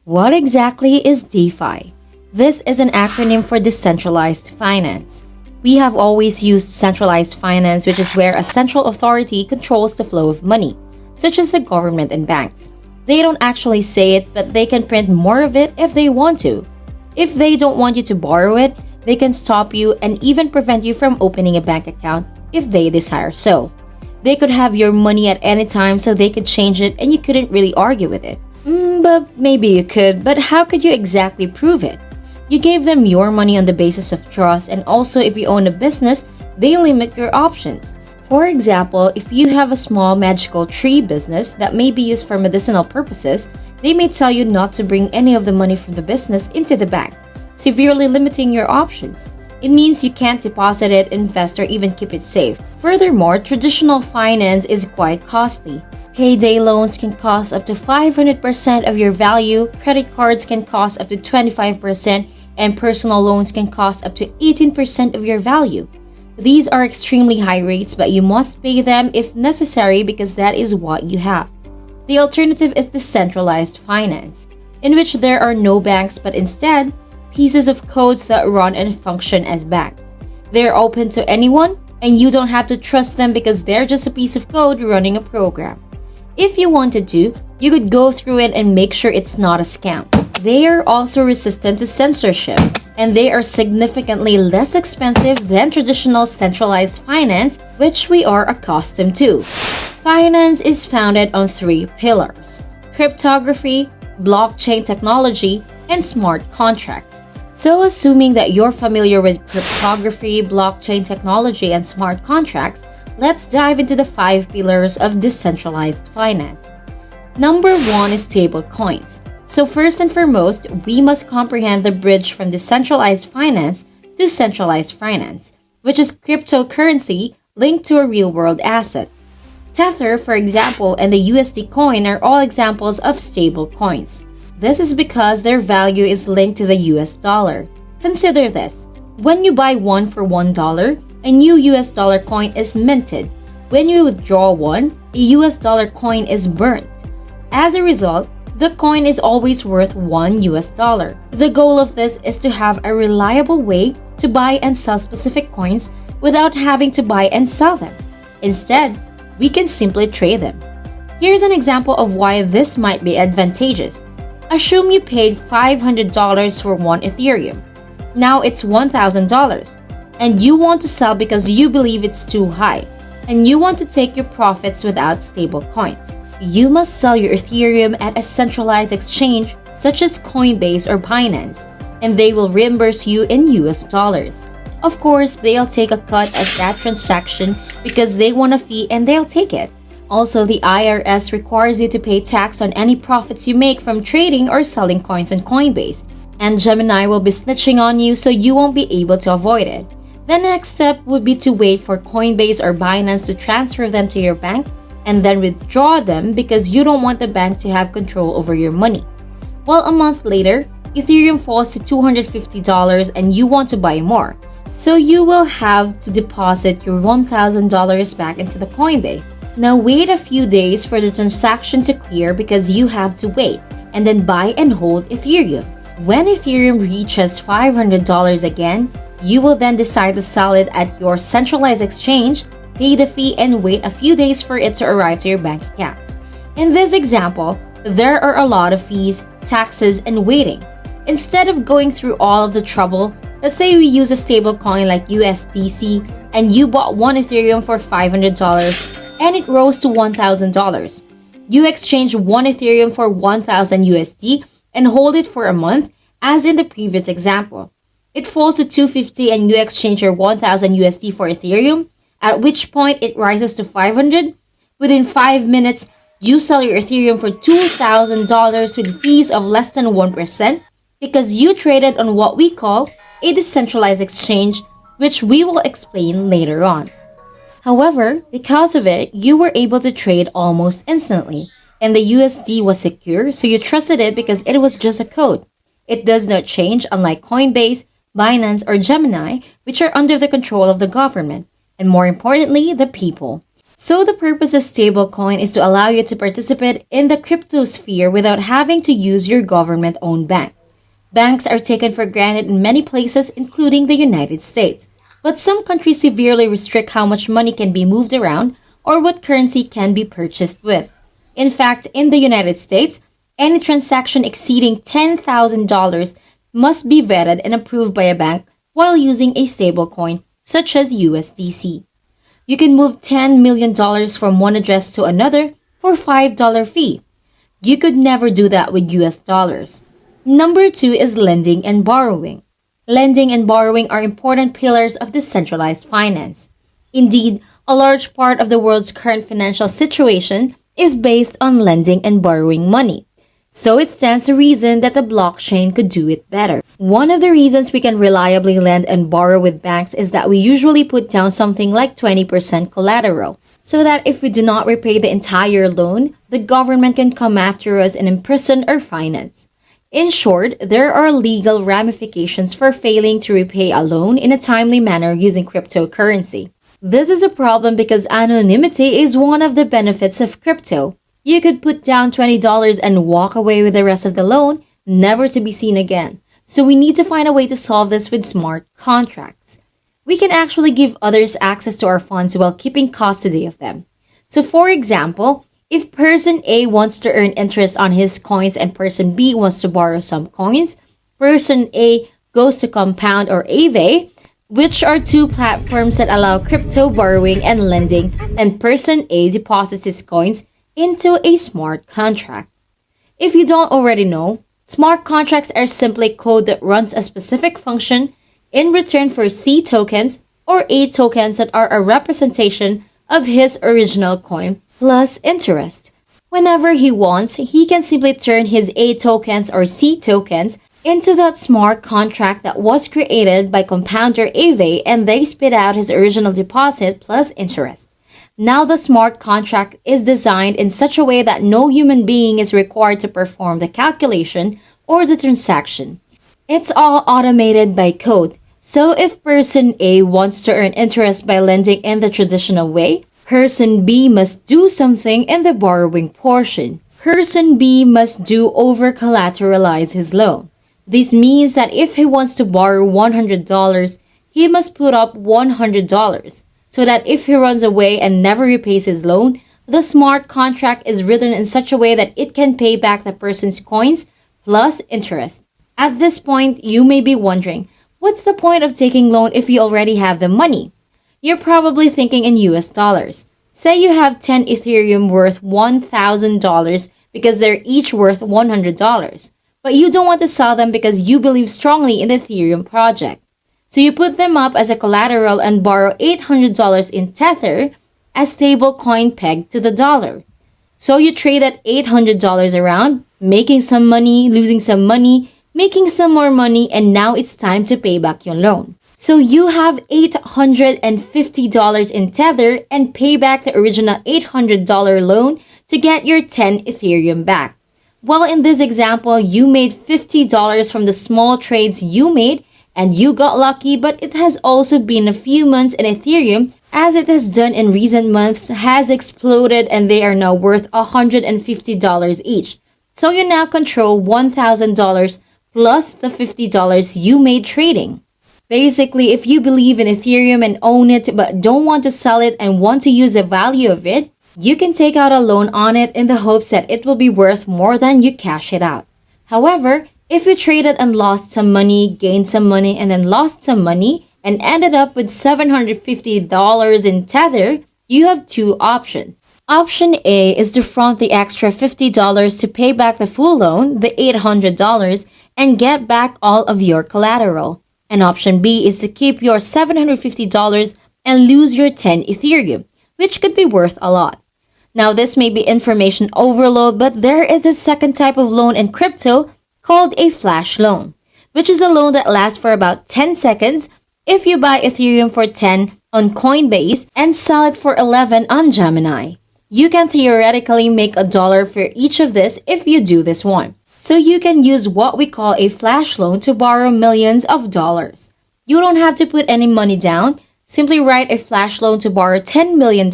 What exactly is DeFi? This is an acronym for decentralized finance. We have always used centralized finance, which is where a central authority controls the flow of money, such as the government and banks. They don't actually say it, but they can print more of it if they want to. If they don't want you to borrow it, they can stop you and even prevent you from opening a bank account if they desire so. They could have your money at any time, so they could change it and you couldn't really argue with it. But maybe you could, but how could you exactly prove it? You gave them your money on the basis of trust, and also if you own a business, they limit your options. For example, if you have a small magical tree business that may be used for medicinal purposes, they may tell you not to bring any of the money from the business into the bank, severely limiting your options. It means you can't deposit it, invest, or even keep it safe. Furthermore, traditional finance is quite costly. Payday loans can cost up to 500% of your value, credit cards can cost up to 25%, and personal loans can cost up to 18% of your value. These are extremely high rates, but you must pay them if necessary because that is what you have. The alternative is decentralized finance, in which there are no banks but instead pieces of codes that run and function as banks. They're open to anyone, and you don't have to trust them because they're just a piece of code running a program. If you wanted to, you could go through it and make sure it's not a scam. They are also resistant to censorship, and they are significantly less expensive than traditional centralized finance, which we are accustomed to. Finance is founded on three pillars: cryptography, blockchain technology, and smart contracts. So assuming that you're familiar with cryptography, blockchain technology, and smart contracts, let's dive into the 5 pillars of decentralized finance. Number 1 is stablecoins. So first and foremost, we must comprehend the bridge from decentralized finance to centralized finance, which is cryptocurrency linked to a real-world asset. Tether, for example, and the USD coin are all examples of stable coins. This is because their value is linked to the US dollar. Consider this. When you buy one for $1, a new US dollar coin is minted. When you withdraw one, a US dollar coin is burnt. As a result, the coin is always worth $1. The goal of this is to have a reliable way to buy and sell specific coins without having to buy and sell them. Instead, we can simply trade them. Here's an example of why this might be advantageous. Assume you paid $500 for one Ethereum. Now it's $1,000, and you want to sell because you believe it's too high, and you want to take your profits without stable coins. You must sell your Ethereum at a centralized exchange such as Coinbase or Binance, and they will reimburse you in US dollars. Of course, they'll take a cut of that transaction because they want a fee and they'll take it. Also, the IRS requires you to pay tax on any profits you make from trading or selling coins on Coinbase, and Gemini will be snitching on you so you won't be able to avoid it. The next step would be to wait for Coinbase or Binance to transfer them to your bank and then withdraw them because you don't want the bank to have control over your money. Well, a month later, Ethereum falls to $250 and you want to buy more. So you will have to deposit your $1,000 back into the Coinbase. Now wait a few days for the transaction to clear because you have to wait and then buy and hold Ethereum. When Ethereum reaches $500 again, you will then decide to sell it at your centralized exchange, pay the fee, and wait a few days for it to arrive to your bank account. In this example, there are a lot of fees, taxes, and waiting. Instead of going through all of the trouble, let's say we use a stable coin like USDC and you bought one Ethereum for $500 and it rose to $1,000. You exchange one Ethereum for 1,000 USD and hold it for a month, as in the previous example. It falls to $250 and you exchange your 1,000 USD for Ethereum, at which point it rises to $500. Within 5 minutes, you sell your Ethereum for $2,000 with fees of less than 1% because you traded on what we call a decentralized exchange, which we will explain later on. However, because of it, you were able to trade almost instantly, and the USD was secure, so you trusted it because it was just a code. It does not change, unlike Coinbase, Binance, or Gemini, which are under the control of the government, and more importantly, the people. So the purpose of stablecoin is to allow you to participate in the crypto sphere without having to use your government-owned bank. Banks are taken for granted in many places, including the United States. But some countries severely restrict how much money can be moved around or what currency can be purchased with. In fact, in the United States, any transaction exceeding $10,000 must be vetted and approved by a bank while using a stablecoin such as USDC. You can move $10 million from one address to another for a $5 fee. You could never do that with US dollars. Number 2 is lending and borrowing. Lending and borrowing are important pillars of decentralized finance. Indeed, a large part of the world's current financial situation is based on lending and borrowing money. So it stands to reason that the blockchain could do it better. One of the reasons we can reliably lend and borrow with banks is that we usually put down something like 20% collateral, so that if we do not repay the entire loan, the government can come after us and imprison our finance. In short, there are legal ramifications for failing to repay a loan in a timely manner using cryptocurrency. This is a problem because anonymity is one of the benefits of crypto. You could put down $20 and walk away with the rest of the loan, never to be seen again. So we need to find a way to solve this with smart contracts. We can actually give others access to our funds while keeping custody of them. So for example, if person A wants to earn interest on his coins and person B wants to borrow some coins, person A goes to Compound or Aave, which are two platforms that allow crypto borrowing and lending, and person A deposits his coins into a smart contract. If you don't already know, smart contracts are simply code that runs a specific function in return for C tokens or A tokens that are a representation of his original coin plus interest. Whenever he wants, he can simply turn his A tokens or C tokens into that smart contract that was created by compounder Aave, and they spit out his original deposit plus interest. Now the smart contract is designed in such a way that no human being is required to perform the calculation or the transaction. It's all automated by code. So if person A wants to earn interest by lending in the traditional way, person B must do something in the borrowing portion. Person B must do over-collateralize his loan. This means that if he wants to borrow $100, he must put up $100. So that if he runs away and never repays his loan, the smart contract is written in such a way that it can pay back the person's coins plus interest. At this point, you may be wondering, what's the point of taking loan if you already have the money? You're probably thinking in US dollars. Say you have 10 Ethereum worth $1,000 because they're each worth $100. But you don't want to sell them because you believe strongly in the Ethereum project. So you put them up as a collateral and borrow $800 in Tether, a stable coin pegged to the dollar. So you trade that $800 around, making some money, losing some money, making some more money, and now it's time to pay back your loan. So you have $850 in Tether and pay back the original $800 loan to get your 10 Ethereum back. Well, in this example, you made $50 from the small trades you made, and you got lucky, but it has also been a few months in Ethereum, as it has done in recent months, has exploded and they are now worth $150 each. So you now control $1,000 plus the $50 you made trading. Basically, if you believe in Ethereum and own it but don't want to sell it and want to use the value of it, you can take out a loan on it in the hopes that it will be worth more than you cash it out. However, if you traded and lost some money, gained some money, and then lost some money, and ended up with $750 in Tether, you have two options. Option A is to front the extra $50 to pay back the full loan, the $800, and get back all of your collateral. And option B is to keep your $750 and lose your 10 Ethereum, which could be worth a lot. Now, this may be information overload, but there is a second type of loan in crypto called a flash loan, which is a loan that lasts for about 10 seconds if you buy Ethereum for 10 on Coinbase and sell it for 11 on Gemini. You can theoretically make $1 for each of this if you do this one. So you can use what we call a flash loan to borrow millions of dollars. You don't have to put any money down. Simply write a flash loan to borrow $10 million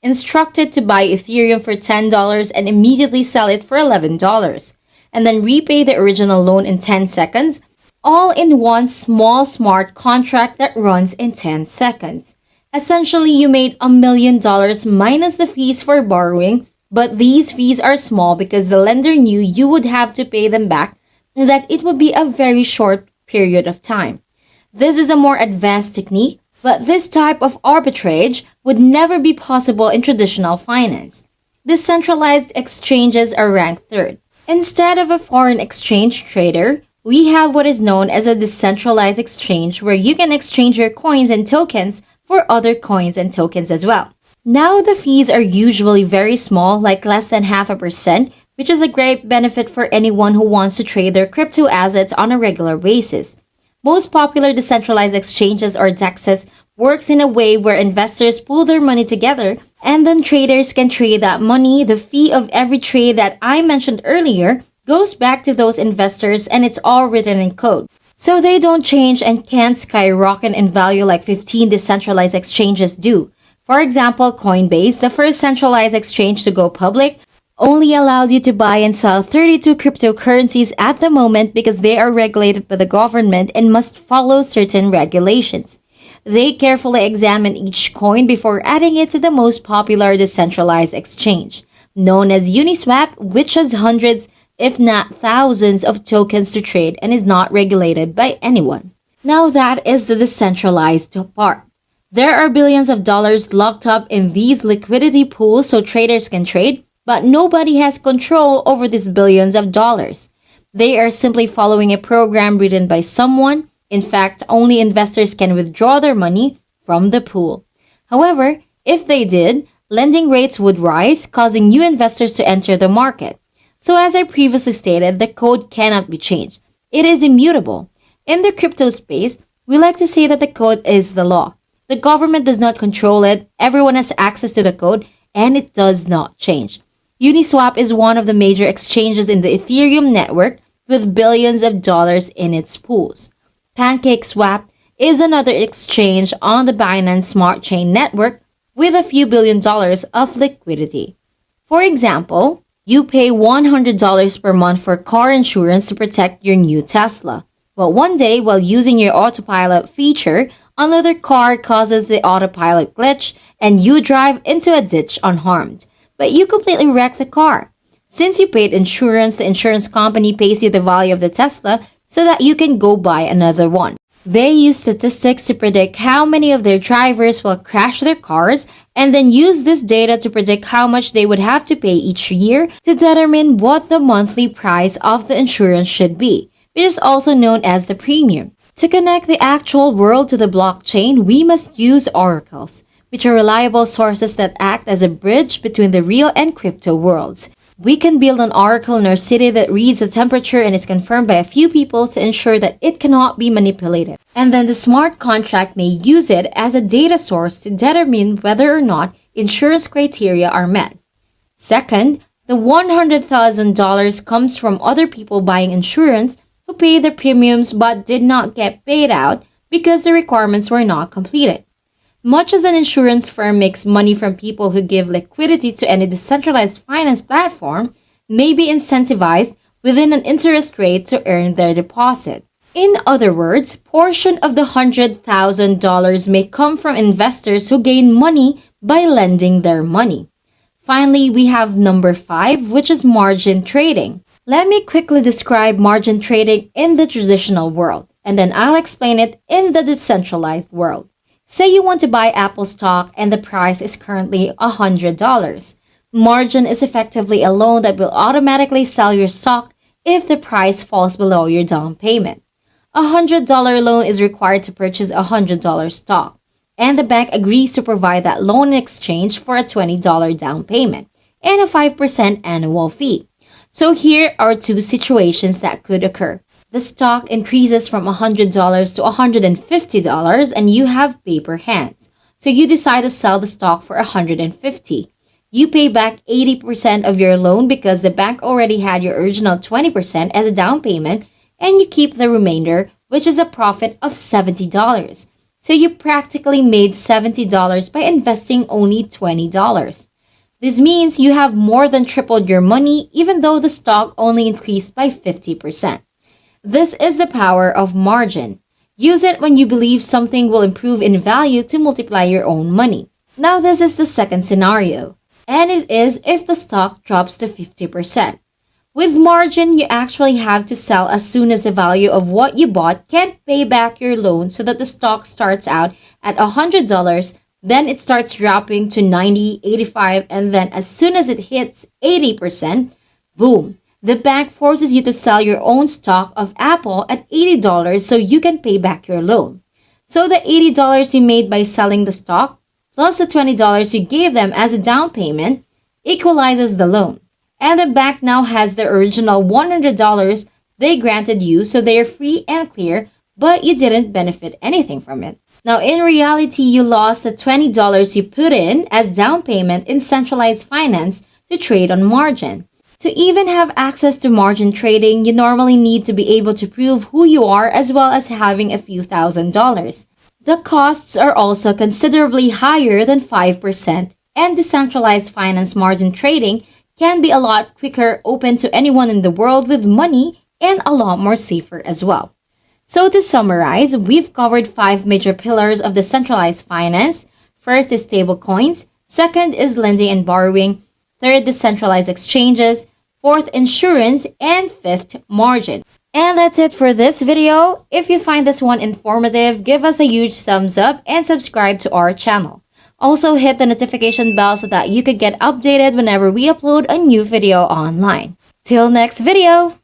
instructed to buy Ethereum for $10 and immediately sell it for $11, and then repay the original loan in 10 seconds, all in one small smart contract that runs in 10 seconds. Essentially, you made $1 million minus the fees for borrowing, but these fees are small because the lender knew you would have to pay them back and that it would be a very short period of time. This is a more advanced technique, but this type of arbitrage would never be possible in traditional finance. Decentralized exchanges are ranked third. Instead of a foreign exchange trader, we have what is known as a decentralized exchange where you can exchange your coins and tokens for other coins and tokens as well. Now the fees are usually very small, like less than 0.5%, which is a great benefit for anyone who wants to trade their crypto assets on a regular basis. Most popular decentralized exchanges or DEXs works in a way where investors pool their money together and then traders can trade that money. The fee of every trade that I mentioned earlier goes back to those investors and it's all written in code. So they don't change and can't skyrocket in value like 15 decentralized exchanges do. For example, Coinbase, the first centralized exchange to go public, only allows you to buy and sell 32 cryptocurrencies at the moment because they are regulated by the government and must follow certain regulations. They carefully examine each coin before adding it to the most popular decentralized exchange, known as Uniswap, which has hundreds, if not thousands, of tokens to trade and is not regulated by anyone. Now that is the decentralized part. There are billions of dollars locked up in these liquidity pools so traders can trade, but nobody has control over these billions of dollars. They are simply following a program written by someone. In fact, only investors can withdraw their money from the pool. However, if they did, lending rates would rise, causing new investors to enter the market. So as I previously stated, the code cannot be changed. It is immutable. In the crypto space, we like to say that the code is the law. The government does not control it, everyone has access to the code, and it does not change. Uniswap is one of the major exchanges in the Ethereum network with billions of dollars in its pools. PancakeSwap is another exchange on the Binance Smart Chain network with a few $billion of liquidity. For example, you pay $100 per month for car insurance to protect your new Tesla. Well, one day, while using your autopilot feature, another car causes the autopilot glitch and you drive into a ditch unharmed. But you completely wreck the car. Since you paid insurance, the insurance company pays you the value of the Tesla so that you can go buy another one. They use statistics to predict how many of their drivers will crash their cars and then use this data to predict how much they would have to pay each year to determine what the monthly price of the insurance should be, which is also known as the premium. To connect the actual world to the blockchain, we must use oracles, which are reliable sources that act as a bridge between the real and crypto worlds. We can build an oracle in our city that reads the temperature and is confirmed by a few people to ensure that it cannot be manipulated. And then the smart contract may use it as a data source to determine whether or not insurance criteria are met. Second, the $100,000 comes from other people buying insurance who paid their premiums but did not get paid out because the requirements were not completed. Much as an insurance firm makes money from people who give liquidity to any decentralized finance platform, may be incentivized within an interest rate to earn their deposit. In other words, portion of the $100,000 may come from investors who gain money by lending their money. Finally, we have number 5, which is margin trading. Let me quickly describe margin trading in the traditional world, and then I'll explain it in the decentralized world. Say you want to buy Apple stock and the price is currently $100. Margin is effectively a loan that will automatically sell your stock if the price falls below your down payment. A $100 loan is required to purchase a $100 stock, and the bank agrees to provide that loan in exchange for a $20 down payment and a 5% annual fee. So here are two situations that could occur. The stock increases from $100 to $150 and you have paper hands. So you decide to sell the stock for $150. You pay back 80% of your loan because the bank already had your original 20% as a down payment and you keep the remainder, which is a profit of $70. So you practically made $70 by investing only $20. This means you have more than tripled your money even though the stock only increased by 50%. This is the power of margin. Use it when you believe something will improve in value to multiply your own money. Now this is the second scenario, and it is if the stock drops to 50%. With margin, you actually have to sell as soon as the value of what you bought can't pay back your loan, so that the stock starts out at $100, then it starts dropping to 90, 85, and then as soon as it hits 80%, boom, the bank forces you to sell your own stock of Apple at $80 so you can pay back your loan. So the $80 you made by selling the stock plus the $20 you gave them as a down payment equalizes the loan. And the bank now has the original $100 they granted you, so they are free and clear, but you didn't benefit anything from it. Now, in reality, you lost the $20 you put in as down payment in centralized finance to trade on margin. To even have access to margin trading, you normally need to be able to prove who you are as well as having a few $1,000s. The costs are also considerably higher than 5%, and decentralized finance margin trading can be a lot quicker, open to anyone in the world with money, and a lot more safer as well. So to summarize, we've covered 5 major pillars of decentralized finance. First is stablecoins, second is lending and borrowing, third decentralized exchanges, fourth insurance, and fifth margin. And that's it for this video. If you find this one informative, give us a huge thumbs up and subscribe to our channel. Also hit the notification bell so that you could get updated whenever we upload a new video online. Till next video!